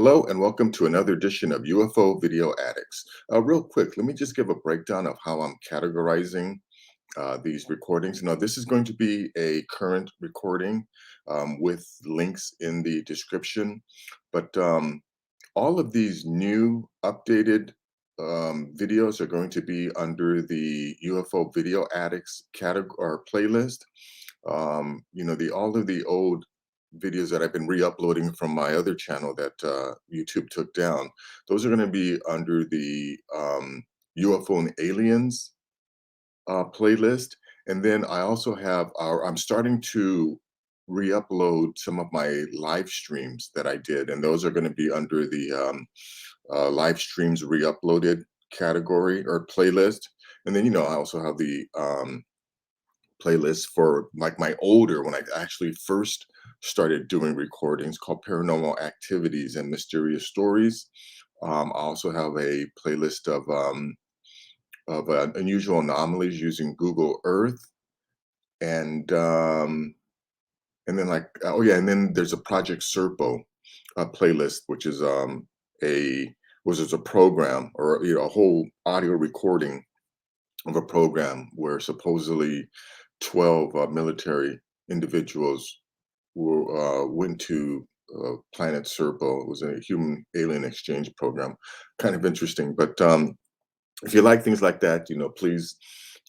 Hello and welcome to another edition of UFO Video Addicts. Real quick, let me just give a breakdown of how I'm categorizing these recordings. Now, this is going to be a current recording with links in the description, but all of these new updated videos are going to be under the UFO Video Addicts category or playlist. All of the old videos that I've been re-uploading from my other channel that YouTube took down, those are going to be under the UFO and Aliens playlist. And then I also have I'm starting to re-upload some of my live streams that I did, and those are going to be under the live streams re-uploaded category or playlist. And then, I also have the playlist for like my older, when I actually first started doing recordings, called Paranormal Activities and Mysterious Stories. I also have a playlist of unusual anomalies using Google Earth, and then and then there's a Project Serpo playlist, which is a program, or a whole audio recording of a program where supposedly 12 military individuals went to planet Serpo. It was a human alien exchange program. Kind of interesting. But if you like things like that, please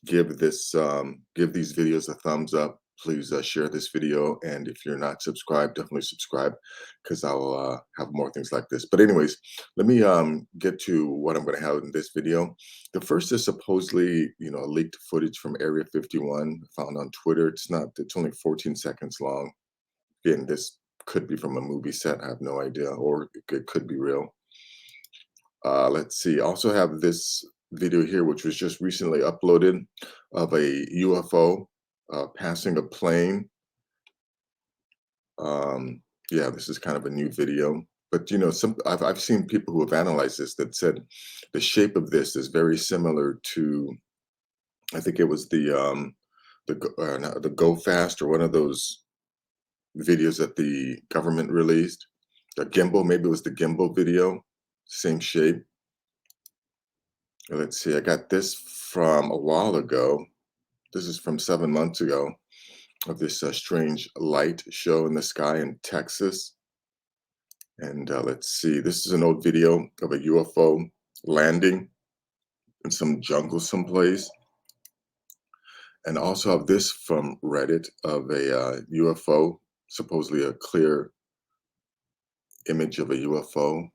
give these videos a thumbs up. Please share this video, and if you're not subscribed, definitely subscribe, because I'll have more things like this. But anyways, let me get to what I'm going to have in this video. The first is supposedly, leaked footage from Area 51 found on Twitter. It's only 14 seconds long. Again, this could be from a movie set. I have no idea, or it could be real. Let's see. I also have this video here, which was just recently uploaded, of a UFO passing a plane. Yeah, this is kind of a new video, but I've seen people who have analyzed this that said the shape of this is very similar to, I think it was the Go Fast, or one of those videos that the government released. The gimbal, maybe it was the gimbal video, same shape. Let's see, I got this from a while ago. This is from 7 months ago, of this strange light show in the sky in Texas. And let's see, this is an old video of a UFO landing in some jungle someplace. And also have this from Reddit of a UFO, supposedly a clear image of a UFO.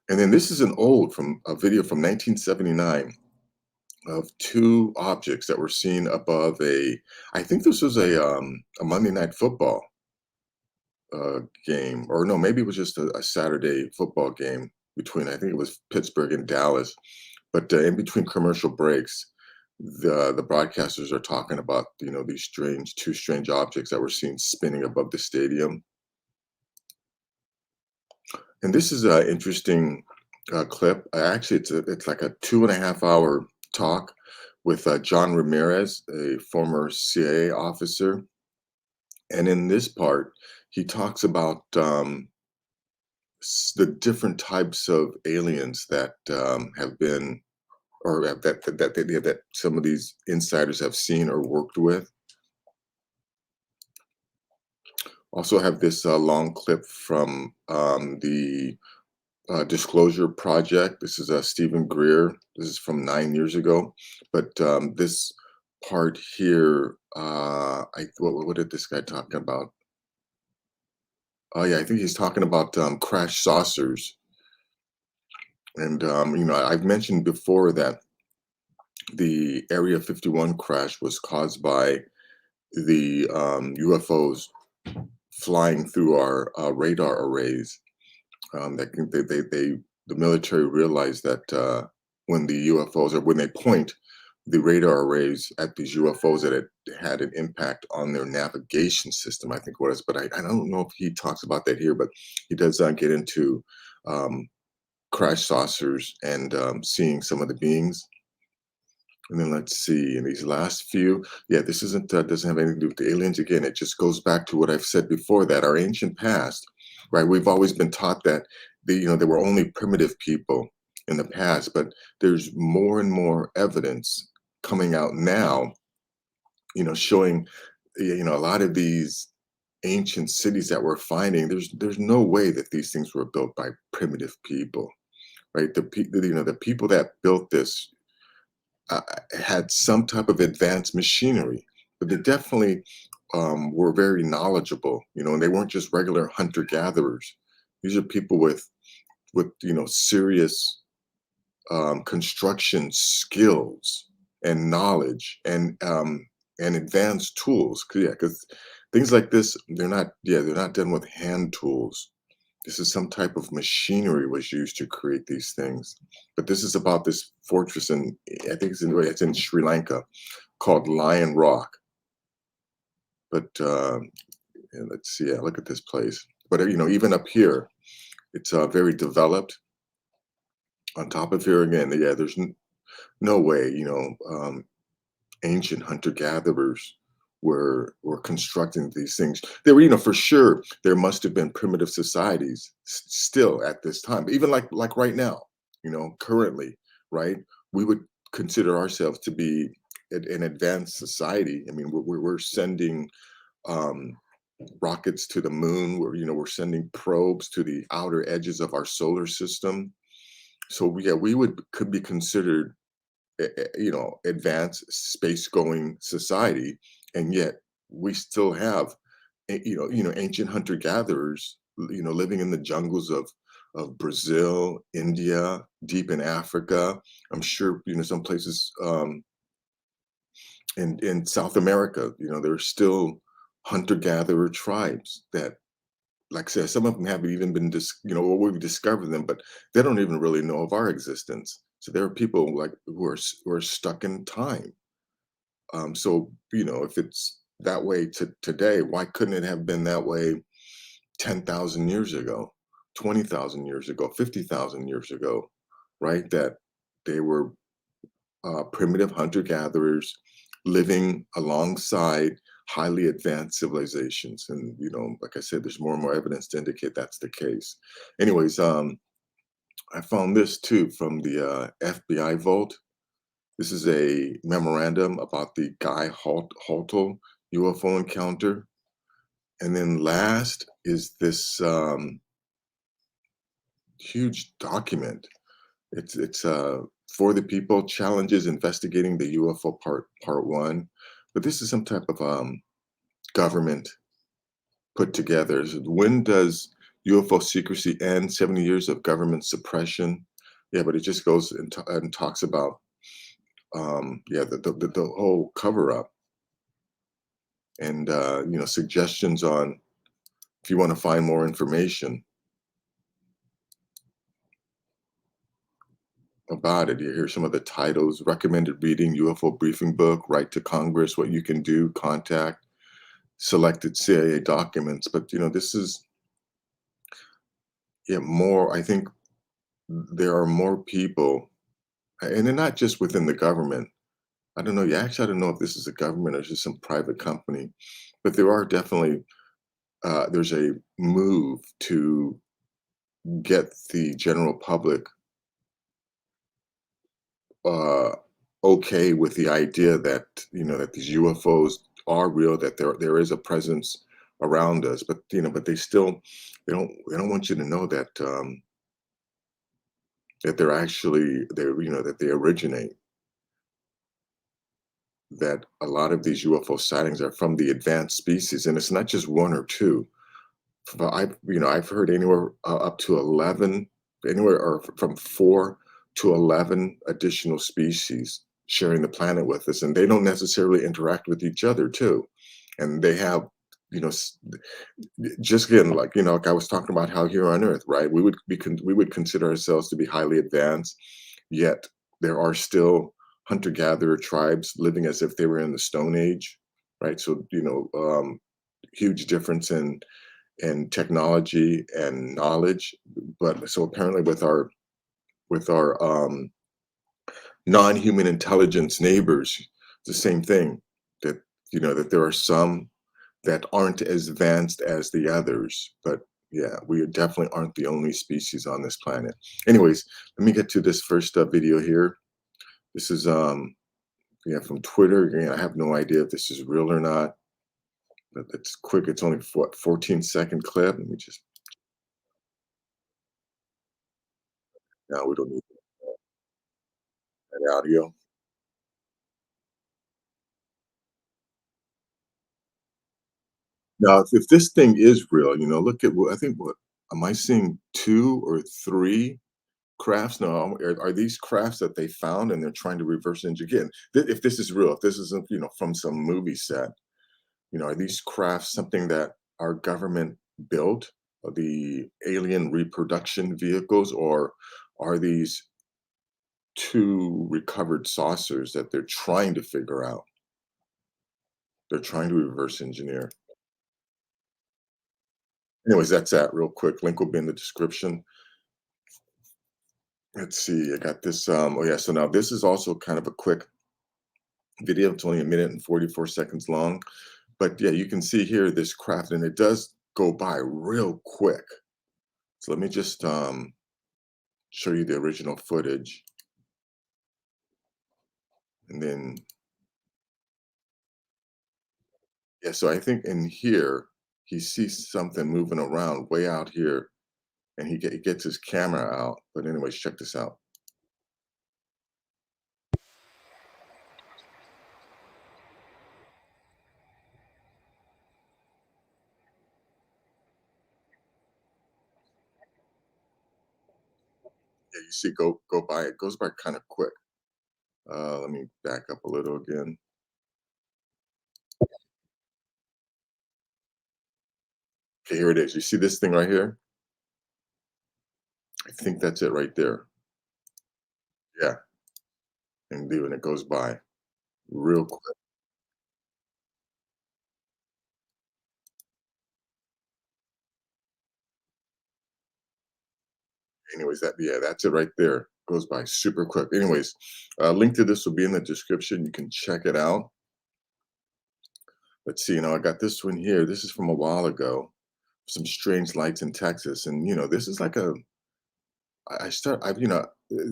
And then this is a video from 1979 of two objects that were seen above I think this was a Monday Night Football game, or no, maybe it was just a Saturday football game between, I think it was Pittsburgh and Dallas. But in between commercial breaks, the broadcasters are talking about these two strange objects that were seen spinning above the stadium. And this is an interesting clip. Actually, it's like a 2.5-hour talk with John Ramirez, a former CIA officer. And in this part, he talks about the different types of aliens that have been, or that some of these insiders have seen or worked with. Also have this long clip from the Disclosure Project. This is Stephen Greer. This is from 9 years ago. But this part here, what did this guy talking about? Oh yeah, I think he's talking about crash saucers. And I've mentioned before that the Area 51 crash was caused by the UFOs flying through our radar arrays. The military realized that when the UFOs, or when they point the radar arrays at these UFOs, that it had an impact on their navigation system, I think it was. But I don't know if he talks about that here, but he does get into crash saucers and seeing some of the beings. And then let's see, in these last few, yeah, this doesn't have anything to do with the aliens. Again, it just goes back to what I've said before, that our ancient past right? We've always been taught that there were only primitive people in the past, but there's more and more evidence coming out now, showing a lot of these ancient cities that we're finding. There's no way that these things were built by primitive people, right? The people that built this uh, had some type of advanced machinery, but they definitely were very knowledgeable, and they weren't just regular hunter gatherers. These are people with serious construction skills and knowledge and advanced tools. Yeah, because things like this, they're not done with hand tools. This is some type of machinery was used to create these things. But this is about this fortress in, I think it's in Sri Lanka, called Lionrock. But yeah, let's see, yeah, look at this place. But even up here, it's very developed. On top of here again, yeah, there's no way, ancient hunter gatherers were constructing these things. There were, for sure, there must have been primitive societies still at this time, even like right now, currently, right? We would consider ourselves to be an advanced society. I mean, we're sending um, rockets to the moon. We're sending probes to the outer edges of our solar system. So yeah, we could be considered advanced space going society, and yet we still have ancient hunter gatherers living in the jungles of Brazil, India, deep in Africa. I'm sure some places in South America, there are still hunter gatherer tribes that, like I said, some of them haven't even been or we've discovered them, but they don't even really know of our existence. So there are people like who are stuck in time. So if it's that way to today, why couldn't it have been that way 10,000 years ago, 20,000 years ago, 50,000 years ago, right? That they were primitive hunter gatherers living alongside highly advanced civilizations. And, like I said, there's more and more evidence to indicate that's the case. Anyways, I found this too from the FBI vault. This is a memorandum about the Guy Hottel UFO encounter. And then last is this huge document. It's for the people challenges investigating the UFO part one, but this is some type of government put together. So when does UFO secrecy end? 70 years of government suppression. Yeah, but it just goes and talks about yeah, the whole cover up and suggestions on if you want to find more information about it. Here's some of the titles: recommended reading, UFO briefing book, Write to Congress, what you can do, contact, selected CIA documents. But this is, yeah, more. I think there are more people, and they're not just within the government. I don't know. Yeah, actually, I don't know if this is a government or just some private company, but there are definitely there's a move to get the general public uh, okay with the idea that that these UFOs are real, that there is a presence around us, but but they don't want you to know that that they're that they originate, that a lot of these UFO sightings are from the advanced species, and it's not just one or two. I've heard anywhere up to 11, anywhere or from 4 to 11 additional species sharing the planet with us, and they don't necessarily interact with each other too. And they have, you know, s- just again, like like I was talking about how here on Earth, right? We would consider ourselves to be highly advanced, yet there are still hunter-gatherer tribes living as if they were in the Stone Age, right? So huge difference in technology and knowledge. But so apparently with our non-human intelligence neighbors, it's the same thing, that that there are some that aren't as advanced as the others, but Yeah, we definitely aren't the only species on this planet. Anyways, let me get to this first video here. This is yeah, from Twitter. Again, I have no idea if this is real or not, but it's quick. It's only what, 14-second clip. Let me just now we don't need that audio. Now, if this thing is real, look at what I think. What am I seeing? Two or three crafts? No, are these crafts that they found and they're trying to reverse engineer? Again, if this is real, if this isn't, from some movie set, are these crafts something that our government built, the alien reproduction vehicles, or are these two recovered saucers that they're trying to figure out? They're trying to reverse engineer. Anyways, that's that real quick. Link will be in the description. Let's see. I got this. Oh yeah. So now this is also kind of a quick video. It's only a minute and 44 seconds long. But yeah, you can see here this craft, and it does go by real quick. So let me just show you the original footage, and then yeah. So I think in here he sees something moving around way out here, and he gets his camera out. But anyways, check this out. Yeah, you see, go by. It goes by kind of quick. Let me back up a little again. Okay, here it is. You see this thing right here? I think that's it right there. Yeah, and it goes by real quick. Anyways, that's it right there. Goes by super quick. Anyways, link to this will be in the description. You can check it out. Let's see. I got this one here. This is from a while ago. Some strange lights in Texas, and this is like a. I start. I've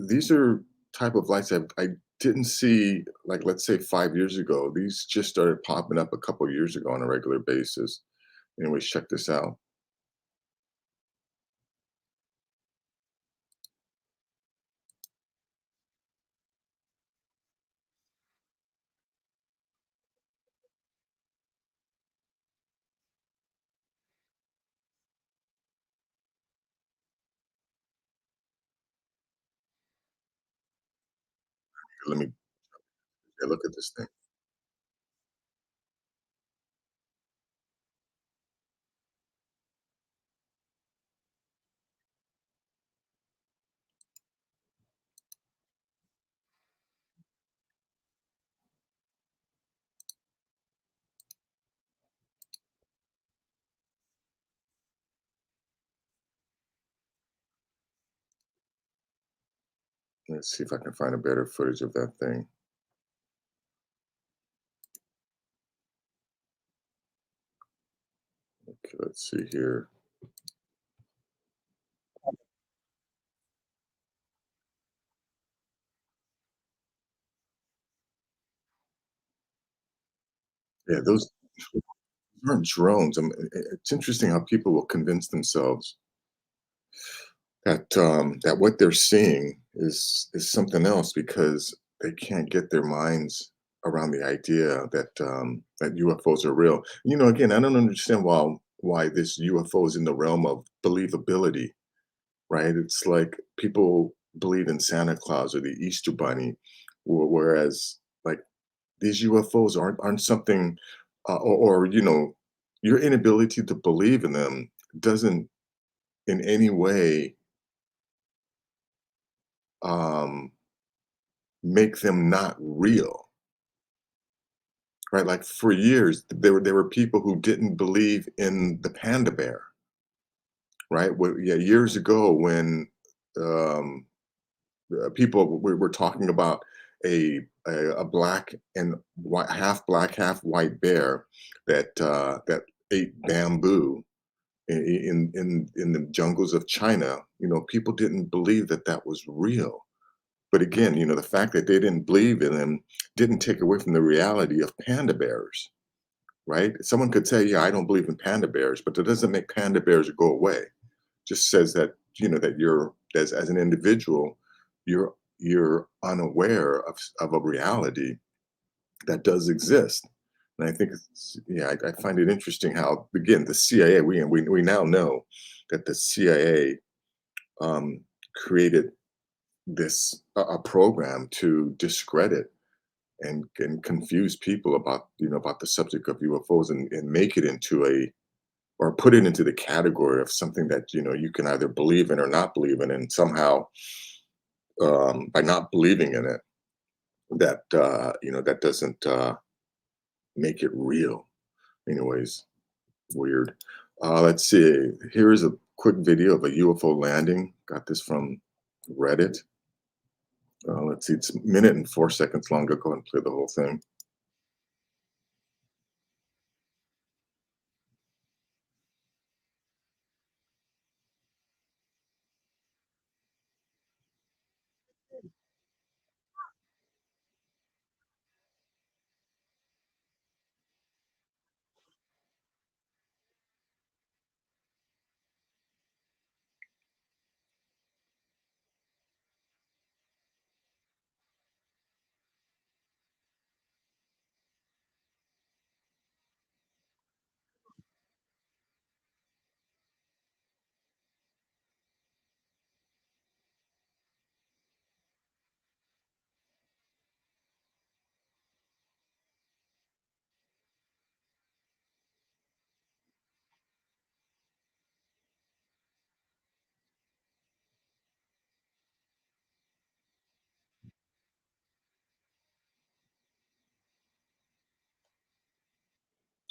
these are type of lights I didn't see, like, let's say 5 years ago. These just started popping up a couple years ago on a regular basis. Anyways, check this out. Let me look at this thing. Let's see if I can find a better footage of that thing. Okay, let's see here. Yeah, those aren't drones. It's interesting how people will convince themselves that what they're seeing is something else because they can't get their minds around the idea that UFOs are real. Again, I don't understand why this UFO is in the realm of believability, right? It's like people believe in Santa Claus or the Easter Bunny, whereas like these UFOs aren't something, or your inability to believe in them doesn't in any way um, make them not real, right? Like for years, there were people who didn't believe in the panda bear, right? Yeah, years ago when um, people were talking about a black and half black, half white bear that ate bamboo. in the jungles of China. People didn't believe that that was real. But again, the fact that they didn't believe in them didn't take away from the reality of panda bears, right? Someone could say, "Yeah, I don't believe in panda bears," but that doesn't make panda bears go away. Just says that that you're as an individual, you're unaware of a reality that does exist. And I think yeah, I find it interesting how again the CIA we now know that the CIA created this a program to discredit and confuse people about about the subject of UFOs and make it into a or put it into the category of something that you can either believe in or not believe in, and somehow by not believing in it, that that doesn't make it real. Anyways, weird. Let's see. Here is a quick video of a UFO landing. Got this from Reddit. Let's see. It's a minute and 4 seconds long. I'll go ahead and play the whole thing.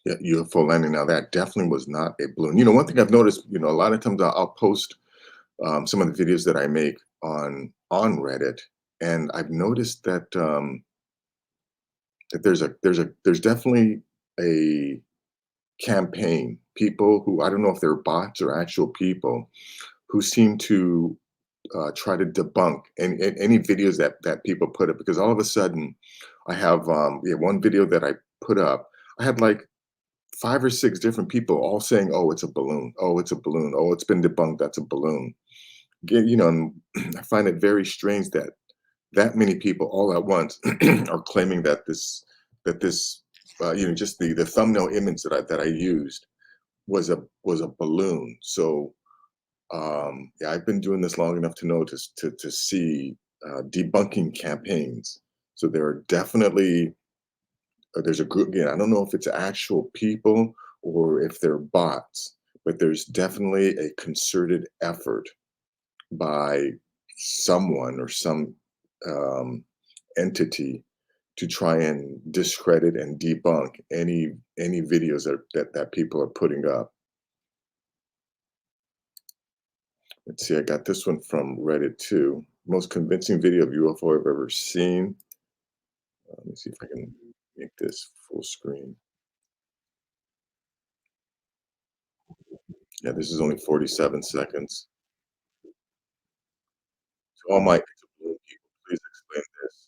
Yeah, UFO landing. Now that definitely was not a balloon. One thing I've noticed, a lot of times I'll post some of the videos that I make on Reddit, and I've noticed that there's definitely a campaign. People who I don't know if they're bots or actual people who seem to try to debunk any videos that people put up because all of a sudden I have yeah, one video that I put up. I had like 5 or 6 different people all saying, "Oh, it's a balloon. Oh, it's a balloon. Oh, it's been debunked. That's a balloon." And I find it very strange that that many people all at once are claiming that this just the thumbnail image that I used was a balloon. So yeah, I've been doing this long enough to know to see debunking campaigns. So there are definitely there's a group again. I don't know if it's actual people or if they're bots, but there's definitely a concerted effort by someone or some um, entity to try and discredit and debunk any videos that people are putting up. Let's see, I got this one from Reddit too. Most convincing video of UFO I've ever seen. Let me see if I can make this full screen. Yeah, this is only 47 seconds. To all my people, please explain this.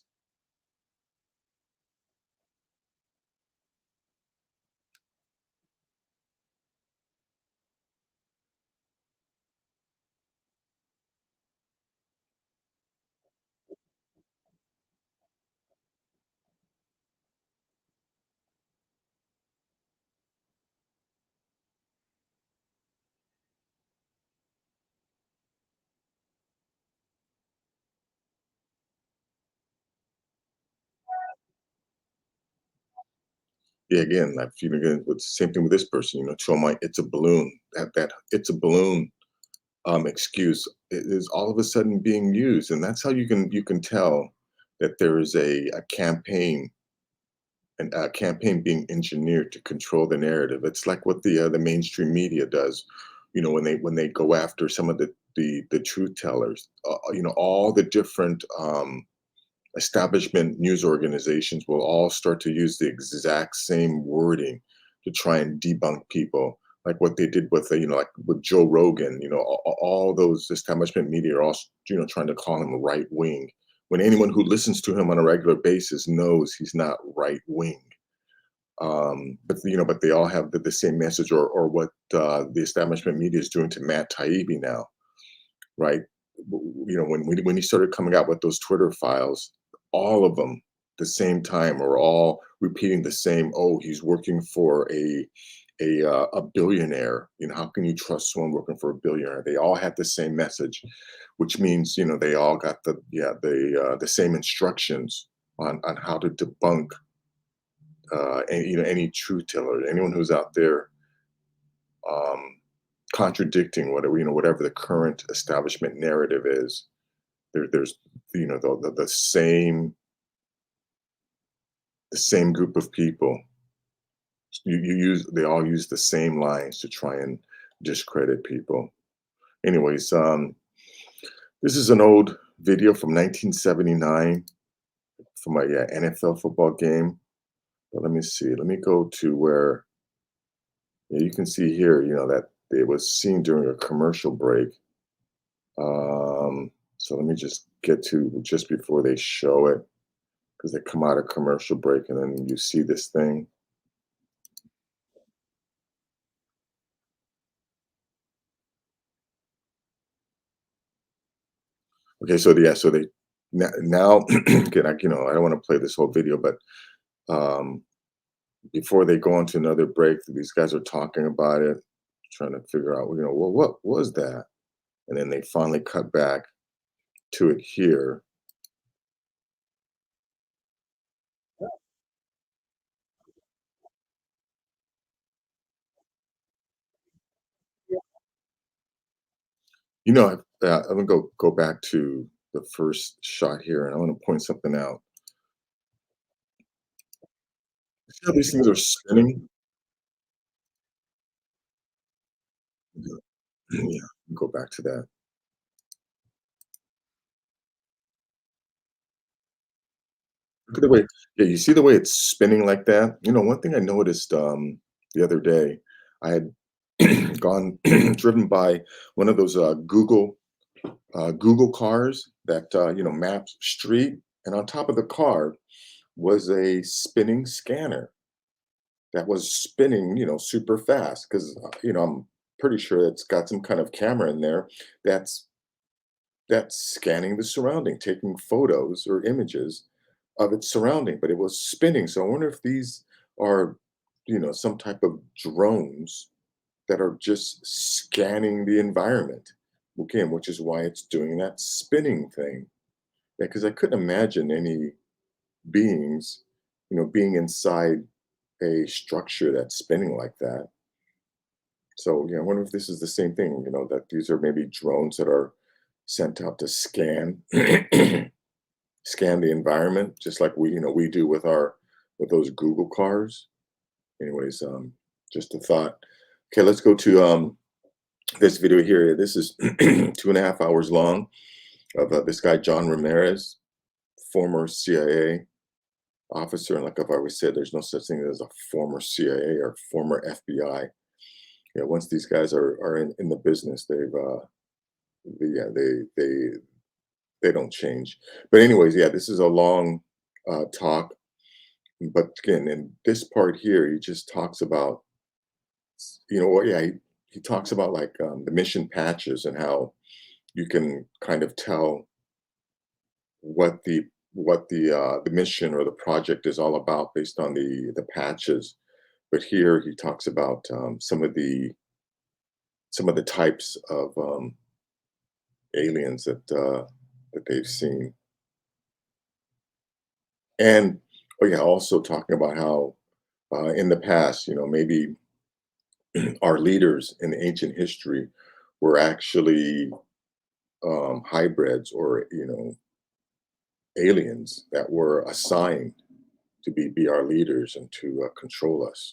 Yeah, again, I feel again with the same thing with this person. To all my it's a balloon. That it's a balloon excuse is all of a sudden being used, and that's how you can tell that there is a campaign and a campaign being engineered to control the narrative. It's like what the mainstream media does, when they go after some of the truth tellers. All the different establishment news organizations will all start to use the exact same wording to try and debunk people. like what they did with, like with Joe Rogan, all those establishment media are all, trying to call him right wing. When anyone who listens to him on a regular basis knows he's not right wing. But they all have the same message, or what the establishment media is doing to Matt Taibbi now, right? When he started coming out with those Twitter files, all of them the same time are all repeating the same. Oh, he's working for a billionaire. How can you trust someone working for a billionaire? They all had the same message, which means they all got the same instructions on how to debunk any truth teller, anyone who's out there um, contradicting whatever the current establishment narrative is. There's the same group of people. They all use the same lines to try and discredit people. Anyways, this is an old video from 1979 from a NFL football game. But let me see. Let me go to where you can see here. That it was seen during a commercial break. So let me just get to just before they show it, because they come out of commercial break and then you see this thing. Okay, so so they now again, I don't want to play this whole video, but um, before they go on to another break, these guys are talking about it, trying to figure out, well, what was that? And then they finally cut back to it here. I'm gonna go back to the first shot here, and I want to point something out. See how these things are spinning? Yeah, go back to that. Look at the way, yeah, you see the way it's spinning like that? One thing I noticed the other day, I had gone driven by one of those Google cars that maps street, and on top of the car was a spinning scanner that was spinning, super fast because I'm pretty sure it's got some kind of camera in there that's that's scanning the surrounding, taking photos or images of its surrounding, but it was spinning. So I wonder if these are, some type of drones that are just scanning the environment. Again, which is why it's doing that spinning thing. Yeah, because I couldn't imagine any beings, being inside a structure that's spinning like that. So, I wonder if this is the same thing, that these are maybe drones that are sent out to scan scan the environment, just like we do with those Google cars. Anyways, just a thought. Okay, let's go to this video here. This is 2.5 hours long of this guy John Ramirez, former CIA officer. And like I've always said, there's no such thing as a former CIA or former FBI. Once these guys are in the business, yeah, they don't change. But anyways, yeah, this is a long talk. But again, in this part here, he just talks about, yeah, he talks about like the mission patches and how you can kind of tell what the mission or the project is all about based on the patches. But here he talks about some of the types of aliens that they've seen, and oh yeah, also talking about how in the past, maybe our leaders in ancient history were actually hybrids, or aliens that were assigned to be our leaders and to control us.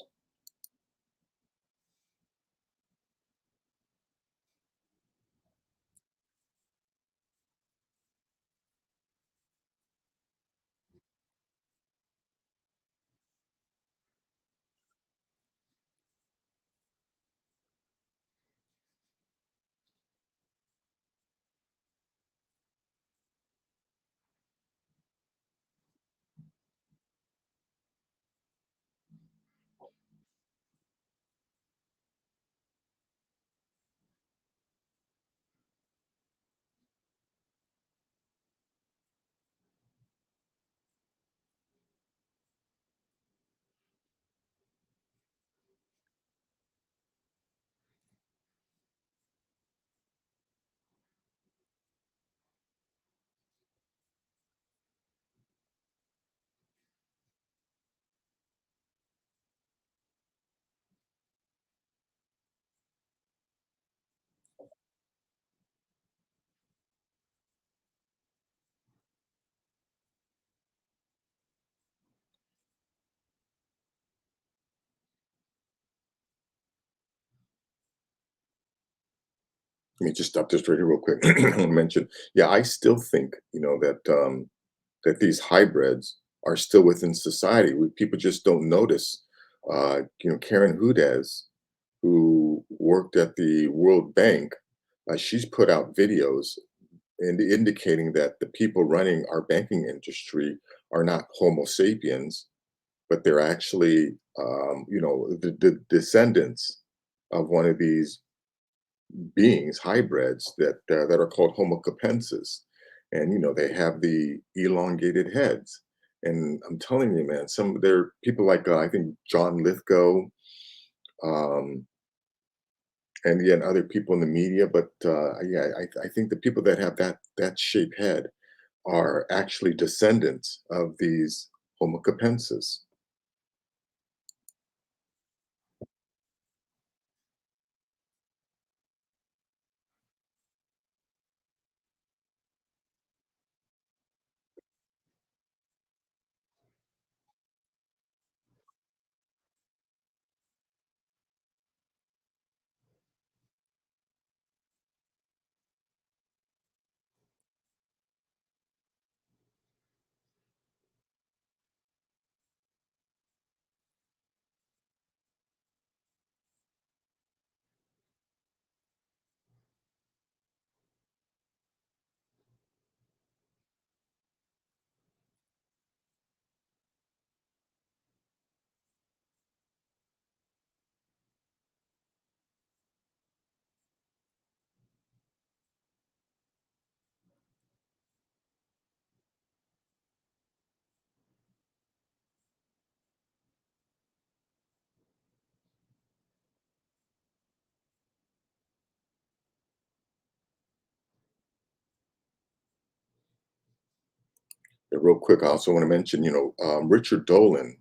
Let me just stop this right here real quick. I want to mention, yeah, I still think, that these hybrids are still within society. People just don't notice. Karen Hudez, who worked at the World Bank, she's put out videos and indicating that the people running our banking industry are not Homo sapiens, but they're actually, the descendants of one of these beings, hybrids that are called Homo capensis, and they have the elongated heads. And I'm telling you, man, some there are people like I think John Lithgow, um, and yeah, and other people in the media. But yeah, I think the people that have that shaped head are actually descendants of these Homo capensis. Real quick, I also want to mention, Richard Dolan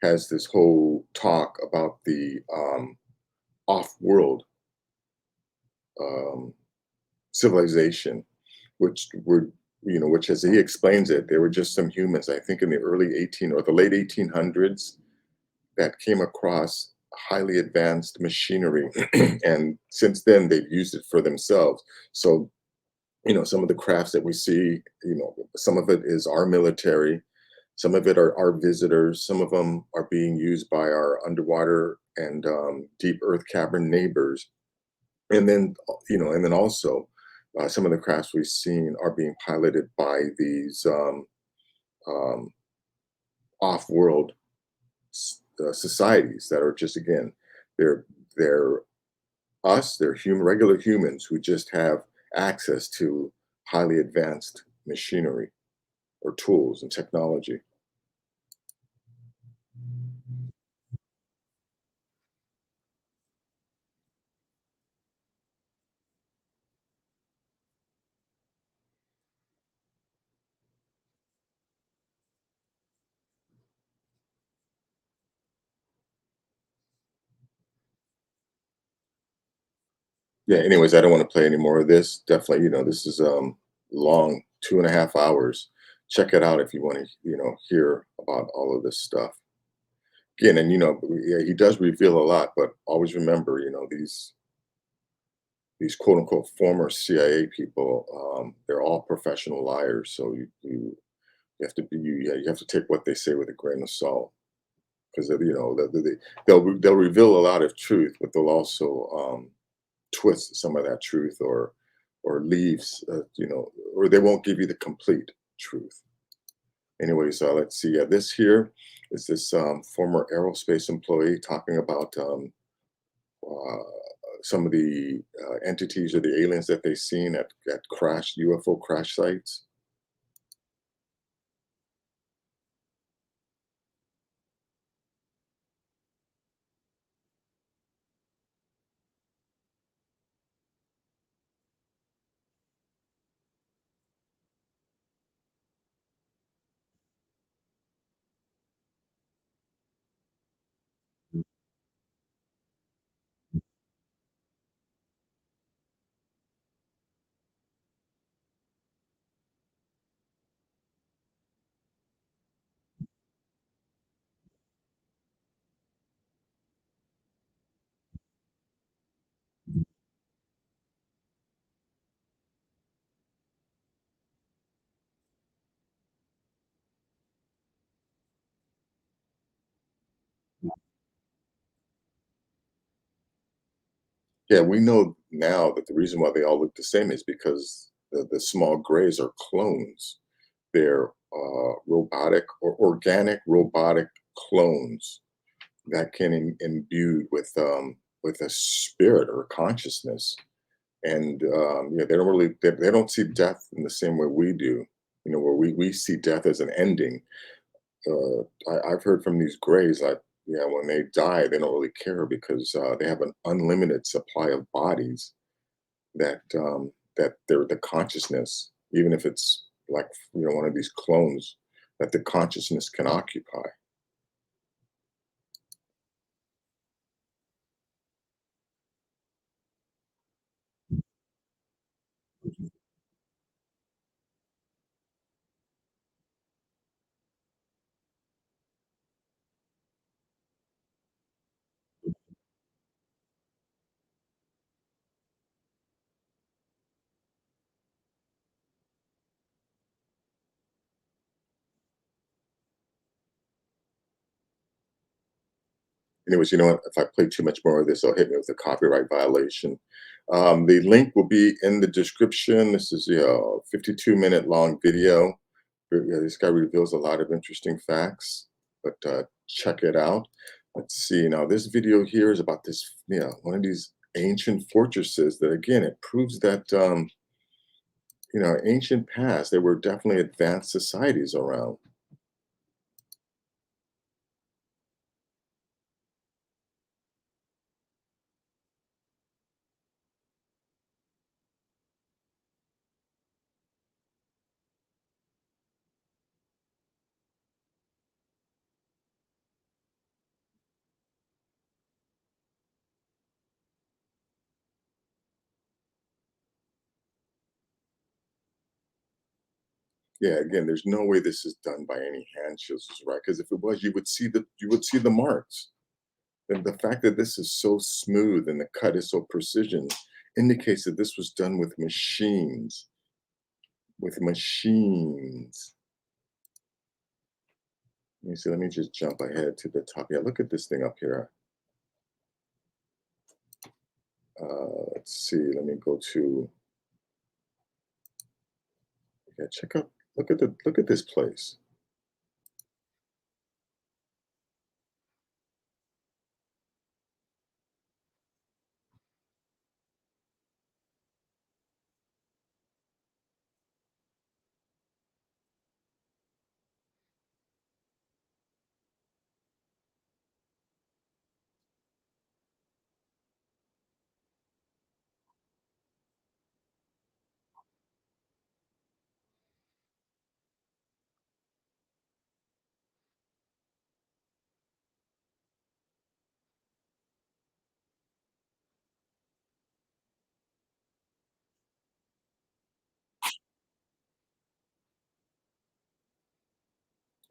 has this whole talk about the off-world um, civilization, which were, which as he explains it, they were just some humans, I think in the early 18 or the late 1800s, that came across highly advanced machinery. And since then, they've used it for themselves. So, some of the crafts that we see, some of it is our military, some of it are our visitors, some of them are being used by our underwater and deep earth cavern neighbors. And then, and then also some of the crafts we've seen are being piloted by these um, off-world societies that are just, again, they're they're they're regular humans who just have access to highly advanced machinery or tools and technology. Yeah, anyways, I don't want to play any more of this. Definitely, this is long, 2.5 hours. Check it out if you want to, hear about all of this stuff. Again, and yeah, he does reveal a lot, but always remember, these quote unquote former CIA people, they're all professional liars. So you have to be yeah, you have to take what they say with a grain of salt because they'll reveal a lot of truth, but they'll also twist some of that truth or leaves, or they won't give you the complete truth. Anyways, let's see. This here is this former aerospace employee talking about uh, some of the entities or the aliens that they've seen at crashed UFO crash sites. Yeah, we know now that the reason why they all look the same is because the small grays are clones. They're robotic or organic robotic clones that can imbued with a spirit or consciousness. And yeah, they don't really they don't see death in the same way we do. You know, where we see death as an ending. I've heard from these grays that yeah, when they die, they don't really care because they have an unlimited supply of bodies that they're the consciousness, even if it's like one of these clones that the consciousness can occupy. Anyways, you know what? If I play too much more of this, they'll hit me with a copyright violation. The link will be in the description. This is a 52-minute long video. Yeah, this guy reveals a lot of interesting facts, but check it out. Let's see. Now, this video here is about this, one of these ancient fortresses that, again, it proves that, ancient past, there were definitely advanced societies around. Yeah, again, there's no way this is done by any hand chisels, right? Because if it was, you would see the marks. And the fact that this is so smooth and the cut is so precision indicates that this was done with machines. With machines. Let me see. Let me just jump ahead to the top. Yeah, look at this thing up here. Let's see. Let me go to. Yeah, check out. Look at this place.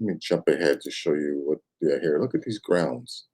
Let me jump ahead to show you what. Yeah, here. Look at these grounds.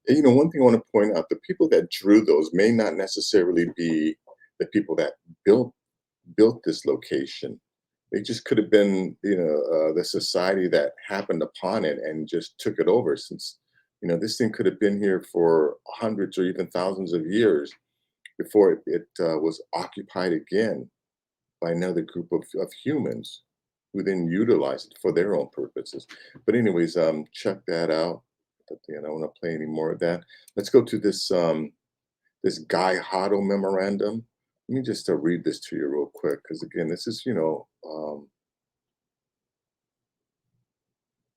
And, one thing I want to point out: the people that drew those may not necessarily be the people that built built this location. They just could have been, the society that happened upon it and just took it over. Since this thing could have been here for hundreds or even thousands of years before it was occupied again by another group of humans who then utilized it for their own purposes. But anyways, check that out. But I don't want to play any more of that. Let's go to this guy Hottel Memorandum. Let me just read this to you real quick, because again, this is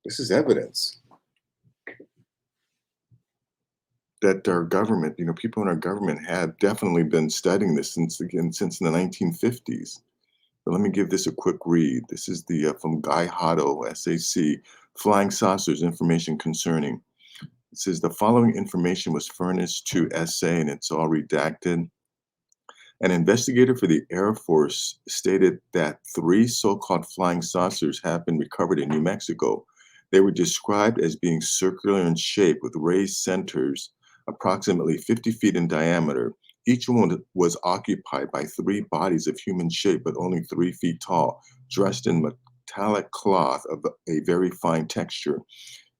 this is evidence that our government, people in our government have definitely been studying this since the 1950s. But let me give this a quick read. This is the from Guy Hotto, SAC, Flying Saucers Information Concerning. It says the following information was furnished to SA, and it's all redacted. An investigator for the Air Force stated that three so-called flying saucers have been recovered in New Mexico. They were described as being circular in shape with raised centers, approximately 50 feet in diameter. Each one was occupied by three bodies of human shape, but only 3 feet tall, dressed in metallic cloth of a very fine texture.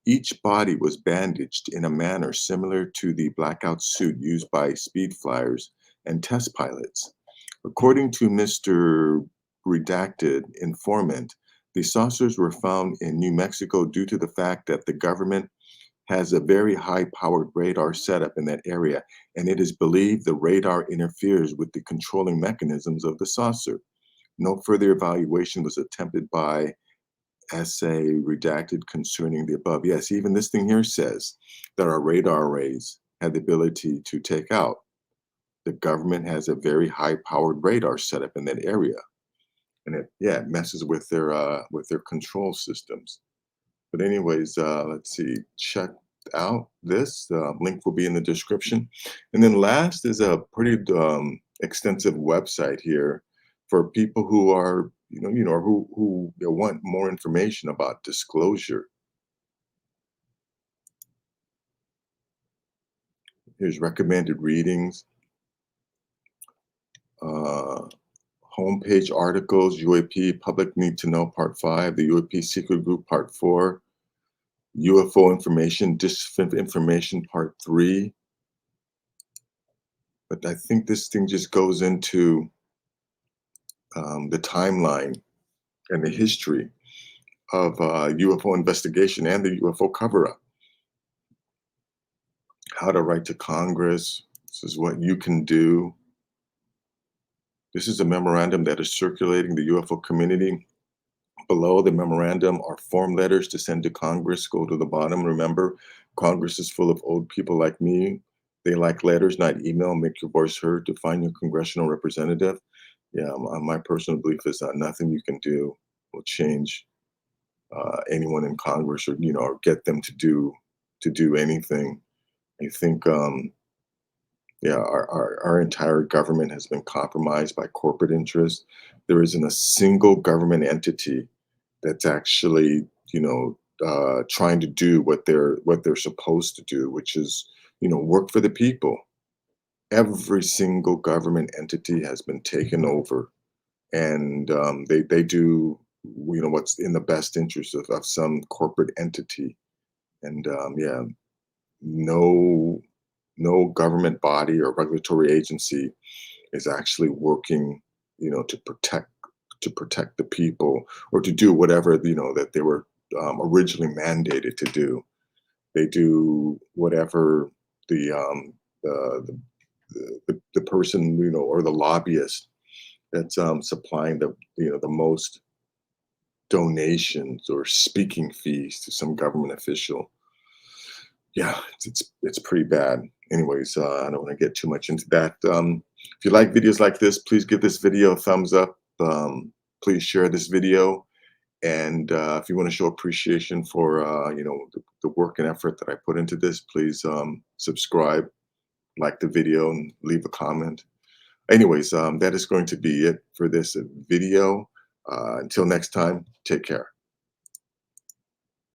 Each body was bandaged in a manner similar to the blackout suit used by speed flyers and test pilots. According to Mr. Redacted informant, the saucers were found in New Mexico due to the fact that the government has a very high-powered radar setup in that area, and it is believed the radar interferes with the controlling mechanisms of the saucer. No further evaluation was attempted by essay redacted concerning the above. Yes, even this thing here says that our radar arrays had the ability to take out. The government has a very high-powered radar setup in that area, and it messes with their control systems. But anyways, let's see. Check out this. Link will be in the description. And then last is a pretty extensive website here for people who are who want more information about disclosure. Here's recommended readings, uh, homepage articles, UAP Public Need to Know Part 5, the UAP Secret Group Part 4, UFO Information, Disinformation Part 3. But I think this thing just goes into the timeline and the history of UFO investigation and the UFO cover-up. How to write to Congress. This is what you can do. This is a memorandum that is circulating the UFO community. Below the memorandum are form letters to send to Congress. Go to the bottom. Remember, Congress is full of old people like me. They like letters, not email. Make your voice heard to find your congressional representative. Yeah, my personal belief is that nothing you can do will change anyone in Congress, or get them to do anything. I think our entire government has been compromised by corporate interests. There isn't a single government entity that's actually trying to do what they're supposed to do, which is work for the people. Every single government entity has been taken over, and they do what's in the best interest of some corporate entity. And no government body or regulatory agency is actually working to protect the people, or to do whatever that they were originally mandated to do. They do whatever the the person or the lobbyist that's supplying the most donations or speaking fees to some government official. Yeah, it's pretty bad. Anyways, I don't want to get too much into that. If you like videos like this, please give this video a thumbs up. Please share this video, and if you want to show appreciation for the work and effort that I put into this, please subscribe, like the video, and leave a comment. Anyways, that is going to be it for this video. Until next time, take care.